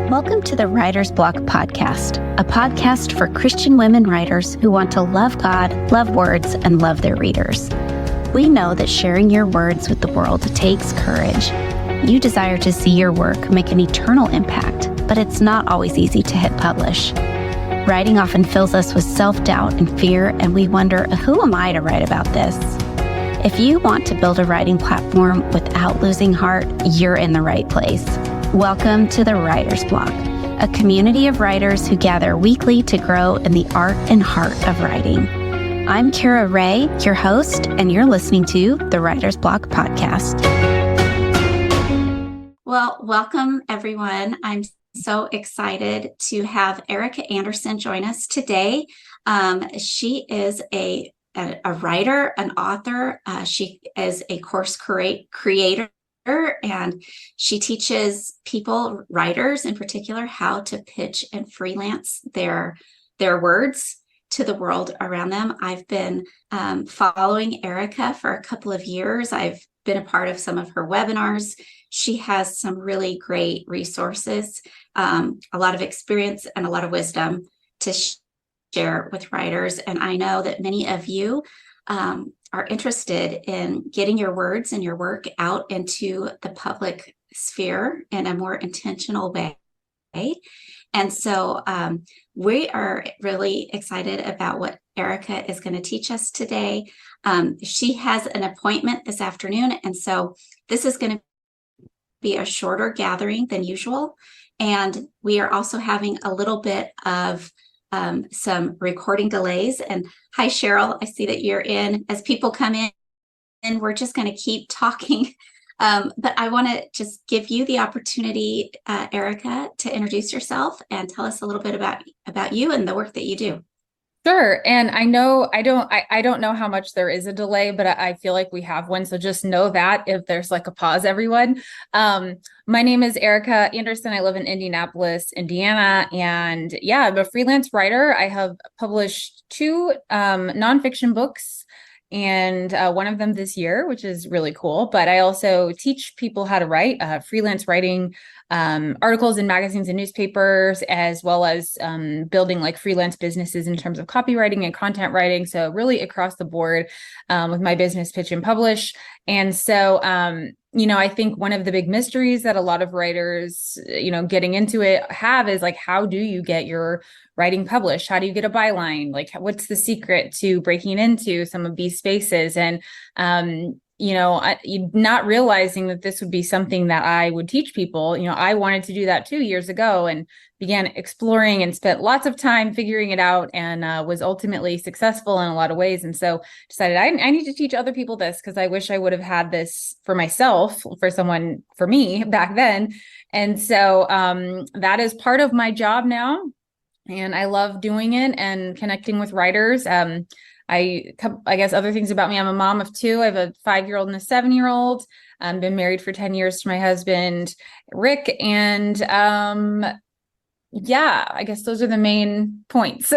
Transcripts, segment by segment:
Welcome to the Writer's Block podcast, a podcast for Christian women writers who want to love God, love words, and love their readers. We know that sharing your words with the world takes courage. You desire to see your work make an eternal impact, but it's not always easy to hit publish. Writing often fills us with self-doubt and fear, and we wonder, who am I to write about this? If you want to build a writing platform without losing heart, you're in the right place. Welcome to the Writer's Block, a community of writers who gather weekly to grow in the art and heart of writing. I'm Kara Ray, your host, and you're listening to the Writer's Block podcast. Well, welcome everyone. I'm so excited to have Ericka Anderson join us today. She is a writer, an author. She is a course creator, and she teaches people, writers in particular, how to pitch and freelance their words to the world around them. I've been following Ericka for a couple of years. I've been a part of some of her webinars. She has some really great resources, a lot of experience and a lot of wisdom to share with writers. And I know that many of you are interested in getting your words and your work out into the public sphere in a more intentional way. And so we are really excited about what Ericka is going to teach us today. She has an appointment this afternoon, and so this is going to be a shorter gathering than usual. And we are also having a little bit of some recording delays. And hi, Cheryl, I see that you're in. As people come in, and we're just going to keep talking. But I want to just give you the opportunity, Ericka, to introduce yourself and tell us a little bit about you and the work that you do. Sure. And I know I don't know how much there is a delay, but I feel like we have one. So just know that if there's like a pause, everyone. My name is Ericka Anderson. I live in Indianapolis, Indiana. And yeah, I'm a freelance writer. I have published two nonfiction books, and one of them this year, which is really cool. But I also teach people how to write freelance writing, articles in magazines and newspapers, as well as building like freelance businesses in terms of copywriting and content writing. So really across the board with my business Pitch and Publish. And so, I think one of the big mysteries that a lot of writers, getting into it have is like, how do you get your writing published? How do you get a byline? Like, what's the secret to breaking into some of these spaces? And, not realizing that this would be something that I would teach people. I wanted to do that 2 years ago and began exploring and spent lots of time figuring it out, and was ultimately successful in a lot of ways. And so decided I need to teach other people this, because I wish I would have had this for myself, for me back then. And so that is part of my job now. And I love doing it and connecting with writers. I guess other things about me: I'm a mom of two. I have a 5-year-old and a 7-year-old. I've been married for 10 years to my husband, Rick. And I guess those are the main points.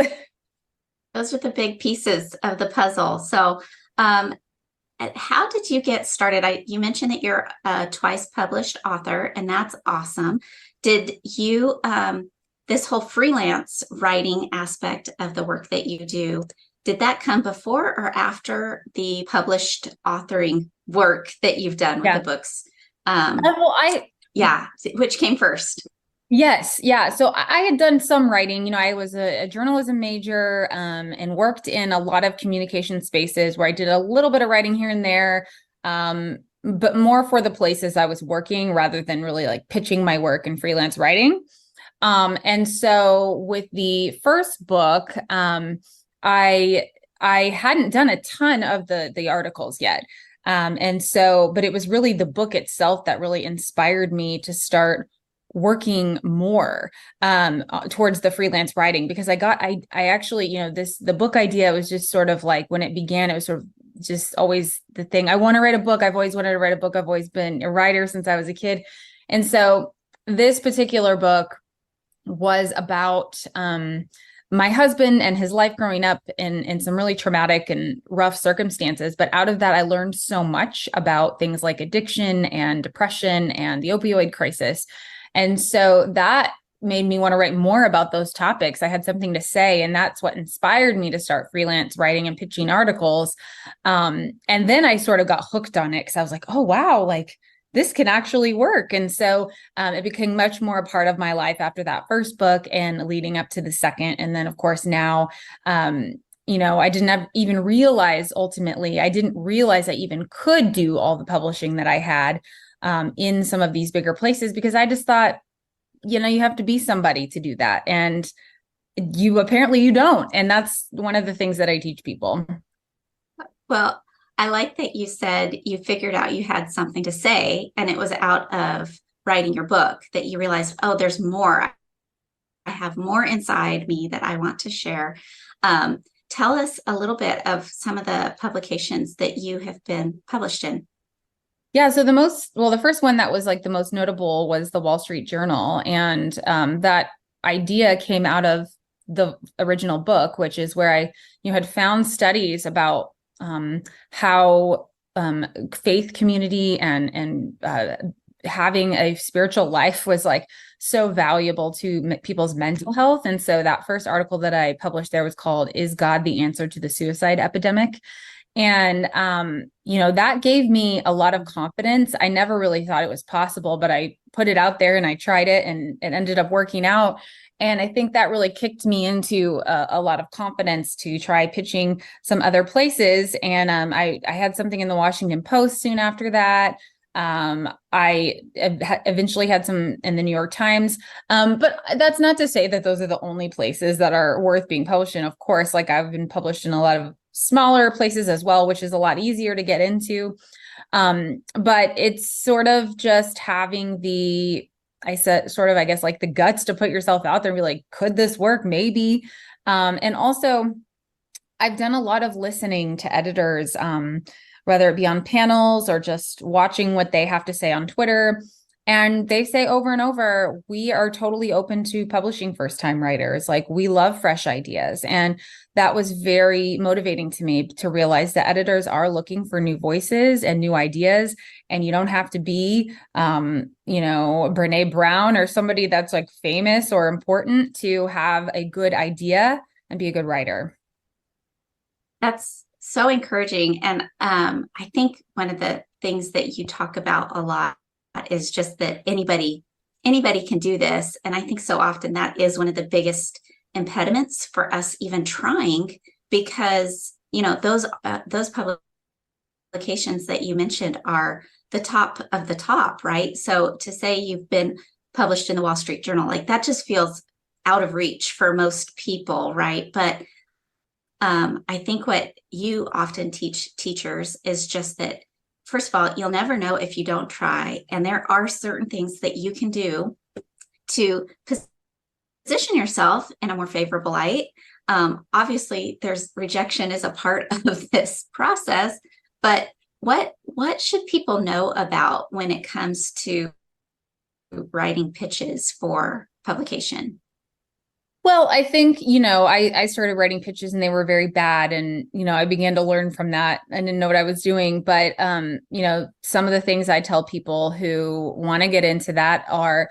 Those are the big pieces of the puzzle. So how did you get started? You mentioned that you're a twice published author, and that's awesome. Did you, this whole freelance writing aspect of the work that you do, did that come before or after the published authoring work that you've done with the books? Which came first? Yes. Yeah. So I had done some writing. I was a journalism major and worked in a lot of communication spaces where I did a little bit of writing here and there, but more for the places I was working rather than really like pitching my work and freelance writing. And so with the first book, I hadn't done a ton of the articles yet. But it was really the book itself that really inspired me to start working more towards the freelance writing, because I actually, the book idea was just sort of like, when it began, it was sort of just always the thing. I want to write a book. I've always wanted to write a book. I've always been a writer since I was a kid. And so this particular book was about my husband and his life growing up in some really traumatic and rough circumstances. But out of that, I learned so much about things like addiction and depression and the opioid crisis. And so that made me want to write more about those topics. I had something to say, and that's what inspired me to start freelance writing and pitching articles. And then I sort of got hooked on it because I was like, oh, wow, like this can actually work. And so it became much more a part of my life after that first book and leading up to the second. And then, of course, now, I even realize ultimately, I didn't realize I even could do all the publishing that I had in some of these bigger places, because I just thought, you have to be somebody to do that. And you don't. And that's one of the things that I teach people. Well, I like that you said you figured out you had something to say, and it was out of writing your book that you realized, oh, there's more. I have more inside me that I want to share. Tell us a little bit of some of the publications that you have been published in. Yeah, so the first one that was like the most notable was the Wall Street Journal. And that idea came out of the original book, which is where I had found studies about how faith community and having a spiritual life was like so valuable to people's mental health. And so that first article that I published there was called, "Is God the Answer to the Suicide Epidemic?" And, that gave me a lot of confidence. I never really thought it was possible, but I put it out there and I tried it, and it ended up working out. And I think that really kicked me into a lot of confidence to try pitching some other places. And I had something in the Washington Post soon after that. I eventually had some in the New York Times. But that's not to say that those are the only places that are worth being published in. Of course, like I've been published in a lot of smaller places as well, which is a lot easier to get into. But it's sort of just having I guess like the guts to put yourself out there and be like, could this work? Maybe. And also I've done a lot of listening to editors, whether it be on panels or just watching what they have to say on Twitter. And they say over and over, we are totally open to publishing first-time writers. Like, we love fresh ideas. And that was very motivating to me to realize that editors are looking for new voices and new ideas. And you don't have to be, Brene Brown or somebody that's like famous or important to have a good idea and be a good writer. That's so encouraging. And I think one of the things that you talk about a lot is just that anybody can do this. And I think so often that is one of the biggest impediments for us even trying, because those publications that you mentioned are the top of the top, right? So to say you've been published in the Wall Street Journal, like that just feels out of reach for most people, right? But I think what you often teach teachers is just that, first of all, you'll never know if you don't try. And there are certain things that you can do to position yourself in a more favorable light. Obviously, there's rejection is a part of this process, but what should people know about when it comes to writing pitches for publication? Well, I think, I started writing pitches and they were very bad. And, I began to learn from that. I didn't know what I was doing. But, some of the things I tell people who want to get into that are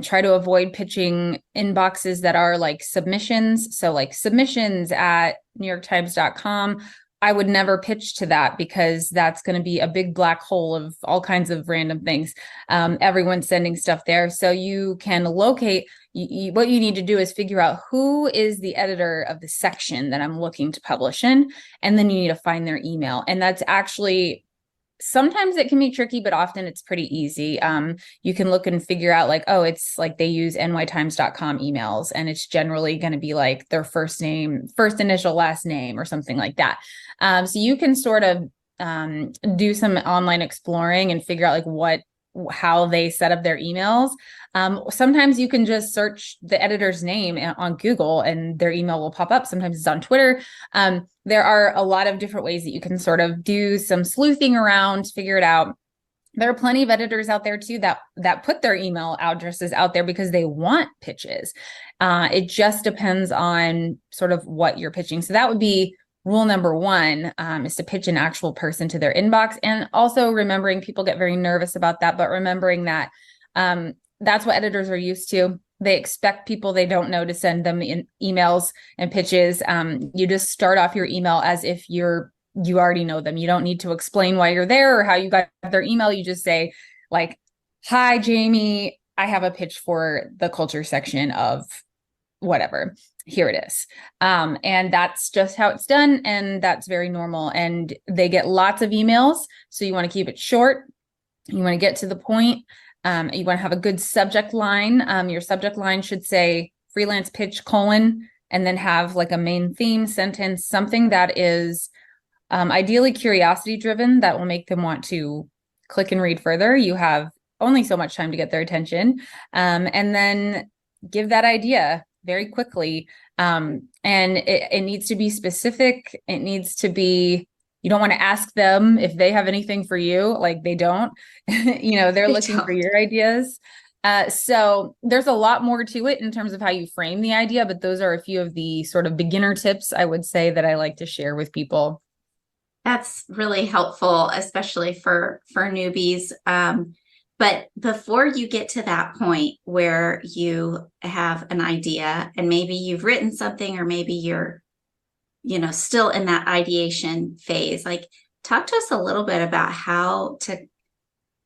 try to avoid pitching inboxes that are like submissions. So like submissions at NewYorkTimes.com. I would never pitch to that, because that's going to be a big black hole of all kinds of random things. Everyone's sending stuff there. So you can locate, what you need to do is figure out who is the editor of the section that I'm looking to publish in. And then you need to find their email. And that's actually, sometimes it can be tricky, but often it's pretty easy. You can look and figure out like, oh, it's like they use nytimes.com emails, and it's generally going to be like their first name, first initial, last name, or something like that. So you can sort of do some online exploring and figure out like how they set up their emails. Sometimes you can just search the editor's name on Google and their email will pop up. Sometimes it's on Twitter. There are a lot of different ways that you can sort of do some sleuthing around, figure it out. There are plenty of editors out there too that put their email addresses out there because they want pitches. It just depends on sort of what you're pitching. So that would be rule number one, is to pitch an actual person to their inbox. And also remembering, people get very nervous about that, but remembering that that's what editors are used to. They expect people they don't know to send them in emails and pitches. You just start off your email as if you already know them. You don't need to explain why you're there or how you got their email. You just say like, "Hi, Jamie, I have a pitch for the culture section of whatever. Here it is." And that's just how it's done. And that's very normal. And they get lots of emails. So you want to keep it short. You want to get to the point. You want to have a good subject line. Your subject line should say freelance pitch : and then have like a main theme sentence, something that is ideally curiosity driven that will make them want to click and read further. You have only so much time to get their attention. And then give that idea very quickly. And it needs to be specific. It needs to be, you don't want to ask them if they have anything for you, like they don't, they're They looking for don't. your ideas. So there's a lot more to it in terms of how you frame the idea, but those are a few of the sort of beginner tips I would say that I like to share with people. That's really helpful, especially for newbies. But before you get to that point where you have an idea and maybe you've written something, or maybe you're, still in that ideation phase, like talk to us a little bit about how to,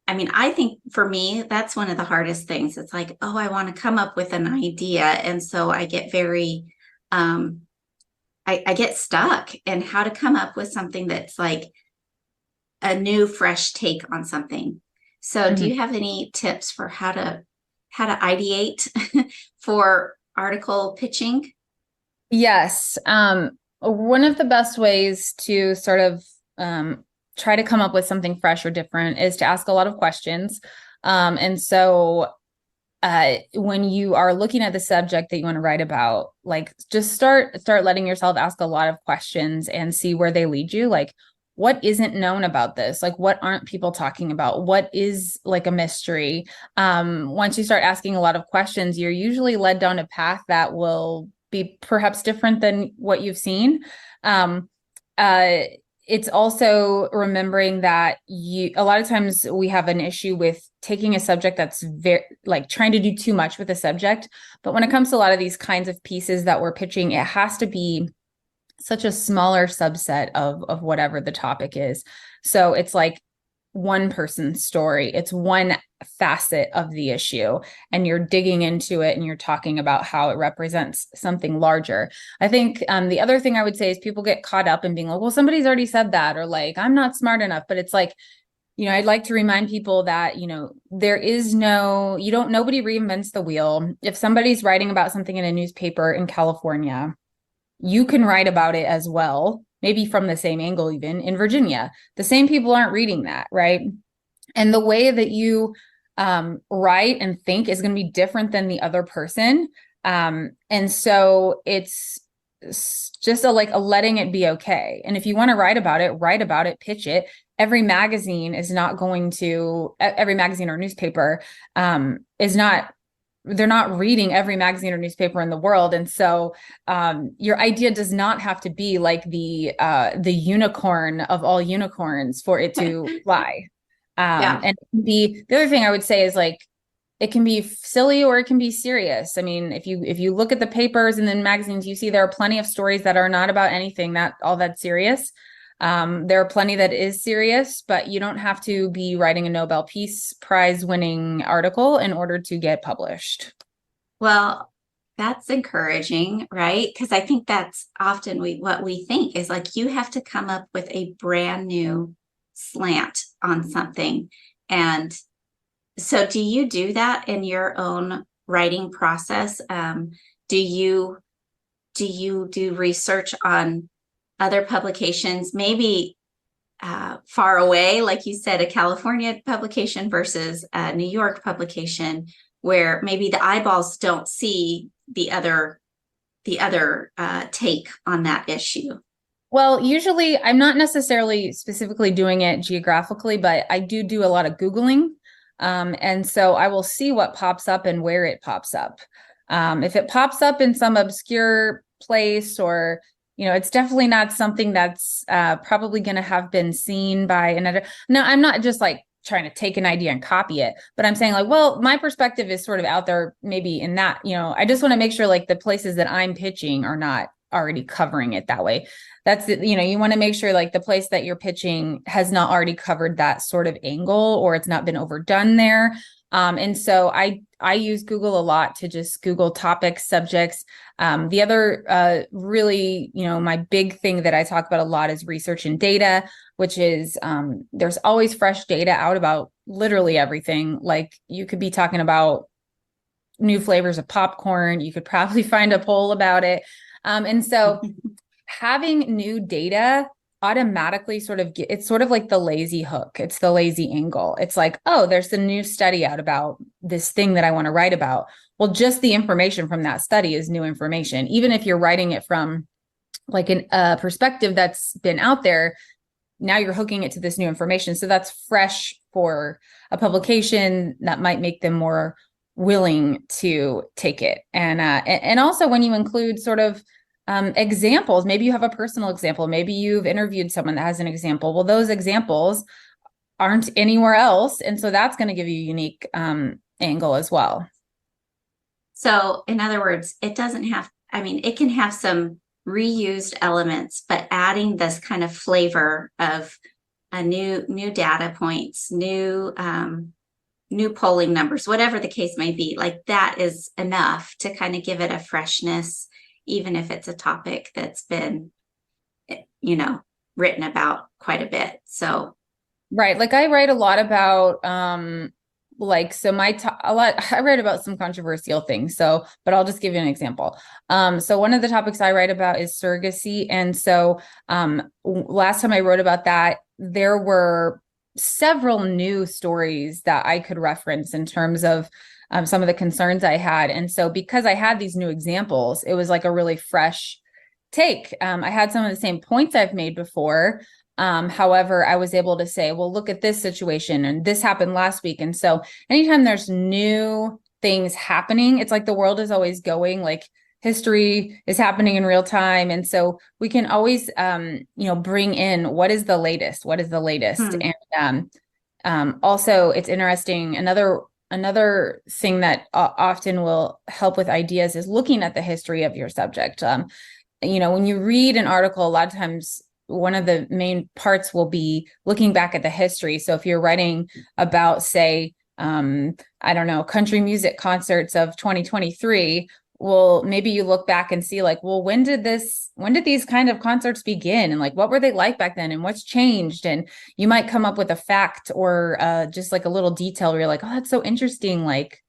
I mean, I think for me, that's one of the hardest things. It's like, oh, I want to come up with an idea. And so I get very, I get stuck in how to come up with something that's like a new, fresh take on something. So do Mhm. you have any tips for how to ideate for article pitching? Yes. One of the best ways to sort of try to come up with something fresh or different is to ask a lot of questions. And so when you are looking at the subject that you want to write about, like just start letting yourself ask a lot of questions and see where they lead you. Like, what isn't known about this? Like, what aren't people talking about? What is like a mystery? Once you start asking a lot of questions, you're usually led down a path that will be perhaps different than what you've seen. Um, uh, it's also remembering that a lot of times we have an issue with taking a subject that's very like trying to do too much with a subject. But when it comes to a lot of these kinds of pieces that we're pitching, it has to be such a smaller subset of whatever the topic is. So it's like one person's story. It's one facet of the issue, and you're digging into it and you're talking about how it represents something larger. I think the other thing I would say is people get caught up in being like, well, somebody's already said that, or like, I'm not smart enough. But it's like, I'd like to remind people that, there is nobody reinvents the wheel. If somebody's writing about something in a newspaper in California, you can write about it as well, maybe from the same angle, even in Virginia. The same people aren't reading that, right? And the way that you write and think is going to be different than the other person. And so it's just a letting it be okay. And if you want to write about it, pitch it. Every magazine or newspaper is not, they're not reading every magazine or newspaper in the world. And so your idea does not have to be like the unicorn of all unicorns for it to fly. Yeah. And the other thing I would say is like, it can be silly or it can be serious. I mean, if you look at the papers and then magazines, you see there are plenty of stories that are not about anything that all that serious. There are plenty that is serious, but you don't have to be writing a Nobel Peace Prize winning article in order to get published. Well, that's encouraging, right? Because I think that's often what we think is like you have to come up with a brand new slant on something. And so do you do that in your own writing process? Do you do research on other publications, maybe far away, like you said, a California publication versus a New York publication, where maybe the eyeballs don't see the other take on that issue? Well, usually I'm not necessarily specifically doing it geographically, but I do a lot of Googling. And so I will see what pops up and where it pops up. If it pops up in some obscure place, or, it's definitely not something that's probably going to have been seen by another. No, I'm not just like trying to take an idea and copy it, but I'm saying like, well, my perspective is sort of out there maybe in that, I just want to make sure like the places that I'm pitching are not already covering it that way. That's the, you want to make sure like the place that you're pitching has not already covered that sort of angle, or it's not been overdone there. And so I use Google a lot to just Google topics, subjects. The other really, my big thing that I talk about a lot is research and data, which is there's always fresh data out about literally everything. Like you could be talking about new flavors of popcorn. You could probably find a poll about it. And so having new data automatically it's sort of like the lazy hook. It's the lazy angle. It's like, oh, there's a new study out about this thing that I want to write about. Well, just the information from that study is new information. Even if you're writing it from like a perspective that's been out there, now you're hooking it to this new information. So that's fresh for a publication that might make them more willing to take it. And also when you include sort of examples, maybe you have a personal example, maybe you've interviewed someone that has an example. Well, those examples aren't anywhere else. And so that's going to give you a unique angle as well. So in other words, it can have some reused elements, but adding this kind of flavor of a new data points, new polling numbers, whatever the case may be, like that is enough to kind of give it a freshness, even if it's a topic that's been, written about quite a bit. So, right. Like I write a lot about, I write about some controversial things. So, but I'll just give you an example. So one of the topics I write about is surrogacy. And so, last time I wrote about that, there were several new stories that I could reference in terms of some of the concerns I had. And so because I had these new examples, it was like a really fresh take. I had some of the same points I've made before. However, I was able to say, well, look at this situation and this happened last week. And so anytime there's new things happening, it's like the world is always going, like history is happening in real time. And so we can always, bring in what is the latest. And also it's interesting. Another thing that often will help with ideas is looking at the history of your subject. When you read an article, a lot of times one of the main parts will be looking back at the history. So if you're writing about, say, country music concerts of 2023, well, maybe you look back and see like, well, when did these kind of concerts begin? And like, what were they like back then? And what's changed? And you might come up with a fact or just like a little detail where you're like, oh, that's so interesting. Like,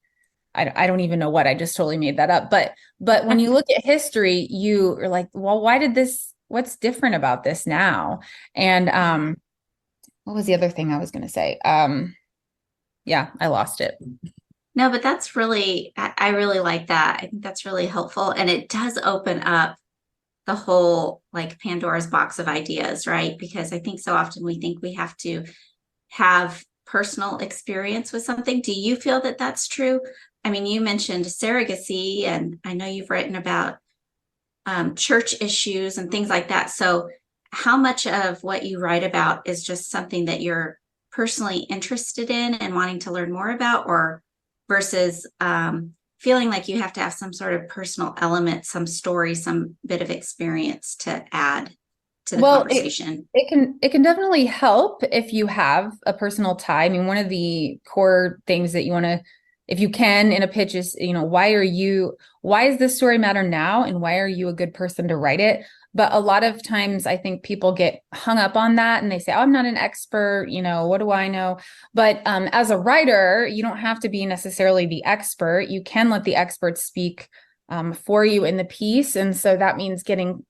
I don't even know what, I just totally made that up. But when you look at history, you are like, well, what's different about this now? And what was the other thing I was going to say? Yeah, I lost it. No, but that's I really like that. I think that's really helpful. And it does open up the whole like Pandora's box of ideas, right? Because I think so often we think we have to have personal experience with something. Do you feel that that's true? I mean, you mentioned surrogacy, and I know you've written about church issues and things like that. So how much of what you write about is just something that you're personally interested in and wanting to learn more about, or versus feeling like you have to have some sort of personal element, some story, some bit of experience to add to the conversation? It can definitely help if you have a personal tie. I mean, one of the core things that you want to, if you can in a pitch is, why does this story matter now? And why are you a good person to write it? But a lot of times I think people get hung up on that and they say, oh, I'm not an expert, what do I know? But as a writer, you don't have to be necessarily the expert. You can let the experts speak for you in the piece. And so that means getting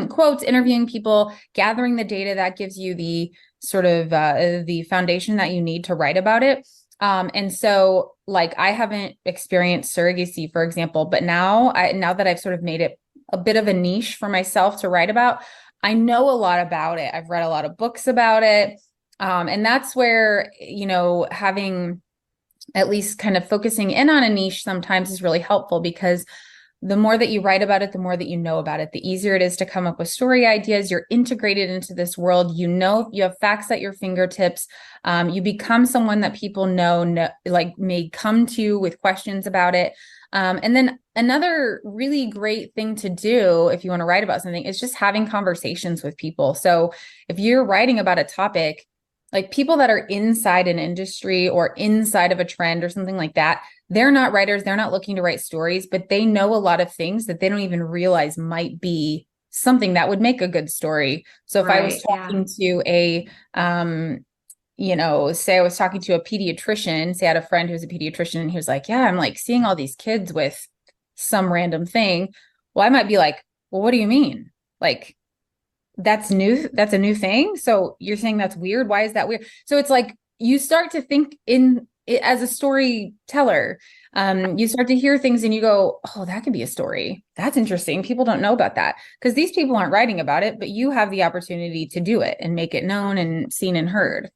quotes, interviewing people, gathering the data that gives you the sort of the foundation that you need to write about it. And so like I haven't experienced surrogacy, for example, but now that I've sort of made it a bit of a niche for myself to write about, I know a lot about it. I've read a lot of books about it. And that's where, having at least kind of focusing in on a niche sometimes is really helpful, because the more that you write about it, the more that you know about it, the easier it is to come up with story ideas. You're integrated into this world. You know, you have facts at your fingertips. You become someone that people know, like may come to with questions about it. And then another really great thing to do if you want to write about something is just having conversations with people. So if you're writing about a topic, like people that are inside an industry or inside of a trend or something like that, they're not writers, they're not looking to write stories, but they know a lot of things that they don't even realize might be something that would make a good story. So if I was Right. Yeah. talking to a say I was talking to a pediatrician, say I had a friend who's a pediatrician, and he was like, yeah, I'm like seeing all these kids with some random thing. Well, I might be like, well, what do you mean? Like, that's new. That's a new thing. So you're saying that's weird. Why is that weird? So it's like you start to think in it as a storyteller. You start to hear things and you go, oh, that could be a story. That's interesting. People don't know about that because these people aren't writing about it, but you have the opportunity to do it and make it known and seen and heard.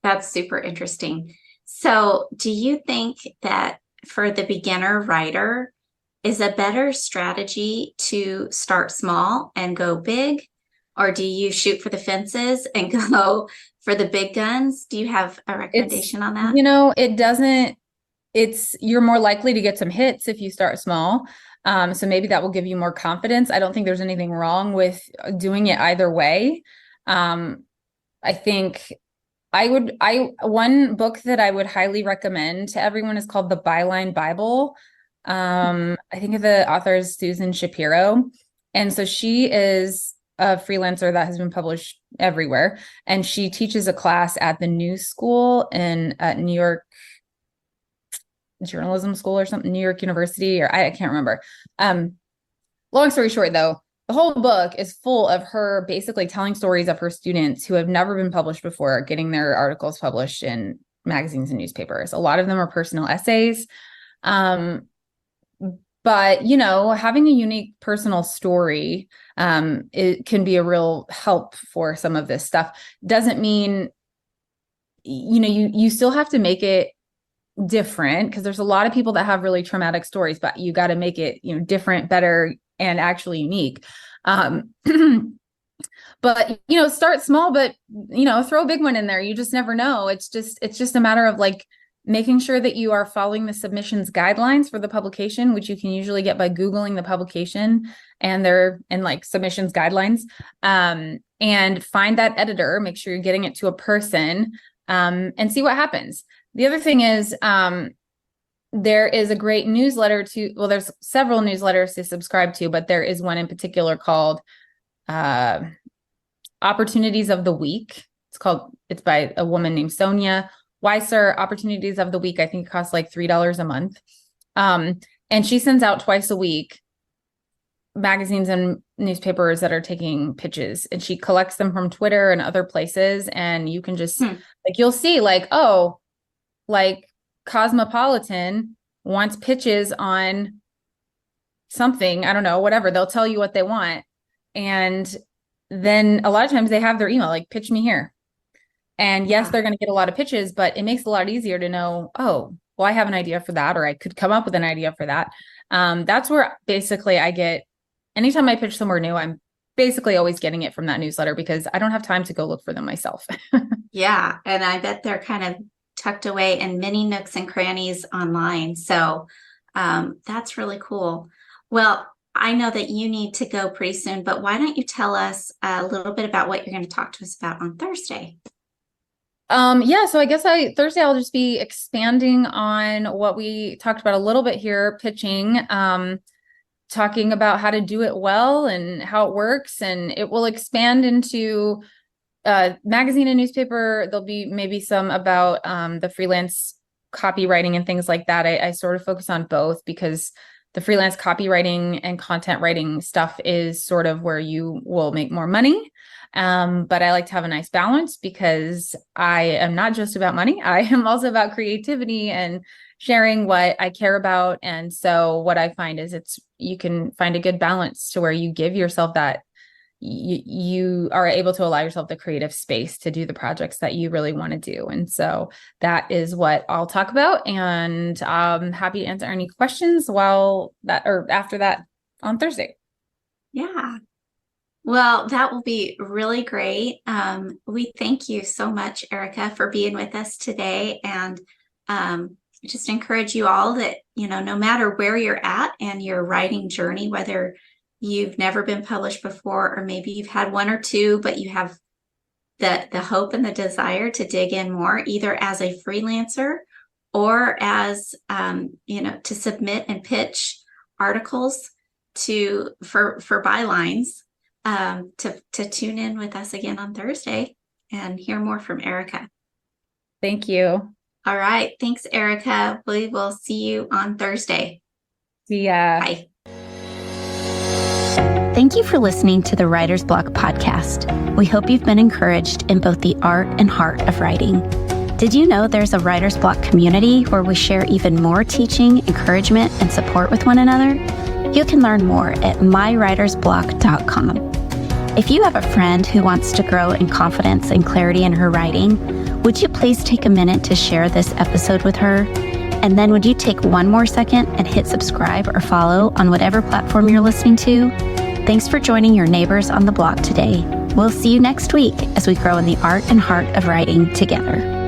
That's super interesting. So, do you think that for the beginner writer, is a better strategy to start small and go big? Or do you shoot for the fences and go for the big guns? Do you have a It's, recommendation on that? it doesn't, you're more likely to get some hits if you start small. So maybe that will give you more confidence. I don't think there's anything wrong with doing it either way. I think one book that I would highly recommend to everyone is called The Byline Bible. I think the author is Susan Shapiro. And so she is a freelancer that has been published everywhere. And she teaches a class at the New School at New York Journalism School or something, New York University, or I can't remember. Long story short, though, the whole book is full of her basically telling stories of her students who have never been published before, getting their articles published in magazines and newspapers. A lot of them are personal essays. But having a unique personal story, it can be a real help for some of this stuff. Doesn't mean, you still have to make it different because there's a lot of people that have really traumatic stories, but you got to make it, different, better, and actually unique. But start small, but throw a big one in there. You just never know. It's just a matter of like making sure that you are following the submissions guidelines for the publication, which you can usually get by Googling the publication and like submissions guidelines. And find that editor, make sure you're getting it to a person, and see what happens. The other thing is, there is a great newsletter there's several newsletters to subscribe to, but there is one in particular called Opportunities of the Week. It's by a woman named Sonia Weiser. Opportunities of the Week. I think it costs like $3 a month. And she sends out twice a week magazines and newspapers that are taking pitches, and she collects them from Twitter and other places. And you can just like, you'll see like, oh, like Cosmopolitan wants pitches on something. I don't know, whatever. They'll tell you what they want. And then a lot of times they have their email, like, pitch me here. And yes, they're going to get a lot of pitches, but it makes it a lot easier to know, oh, well, I have an idea for that, or I could come up with an idea for that. That's where basically anytime I pitch somewhere new, I'm basically always getting it from that newsletter because I don't have time to go look for them myself. Yeah. And I bet they're kind of tucked away in many nooks and crannies online. So that's really cool. Well, I know that you need to go pretty soon, but why don't you tell us a little bit about what you're going to talk to us about on Thursday? So I guess Thursday I'll just be expanding on what we talked about a little bit here, pitching, talking about how to do it well and how it works, and it will expand into magazine and newspaper. There'll be maybe some about the freelance copywriting and things like that. I sort of focus on both because the freelance copywriting and content writing stuff is sort of where you will make more money. But I like to have a nice balance because I am not just about money. I am also about creativity and sharing what I care about. And so what I find is you can find a good balance to where you give yourself that you are able to allow yourself the creative space to do the projects that you really want to do. And so that is what I'll talk about, and I'm happy to answer any questions after that on Thursday. Yeah. Well, that will be really great. We thank you so much, Ericka, for being with us today, and just encourage you all that, no matter where you're at in your writing journey, whether you've never been published before, or maybe you've had one or two, but you have the hope and the desire to dig in more, either as a freelancer or as, to submit and pitch articles for bylines, to tune in with us again on Thursday and hear more from Ericka. Thank you. All right. Thanks, Ericka. We will see you on Thursday. See ya. Bye. Thank you for listening to the Writer's Block podcast. We hope you've been encouraged in both the art and heart of writing. Did you know there's a Writer's Block community where we share even more teaching, encouragement, and support with one another? You can learn more at mywritersblock.com. If you have a friend who wants to grow in confidence and clarity in her writing, would you please take a minute to share this episode with her? And then would you take one more second and hit subscribe or follow on whatever platform you're listening to? Thanks for joining your neighbors on the block today. We'll see you next week as we grow in the art and heart of writing together.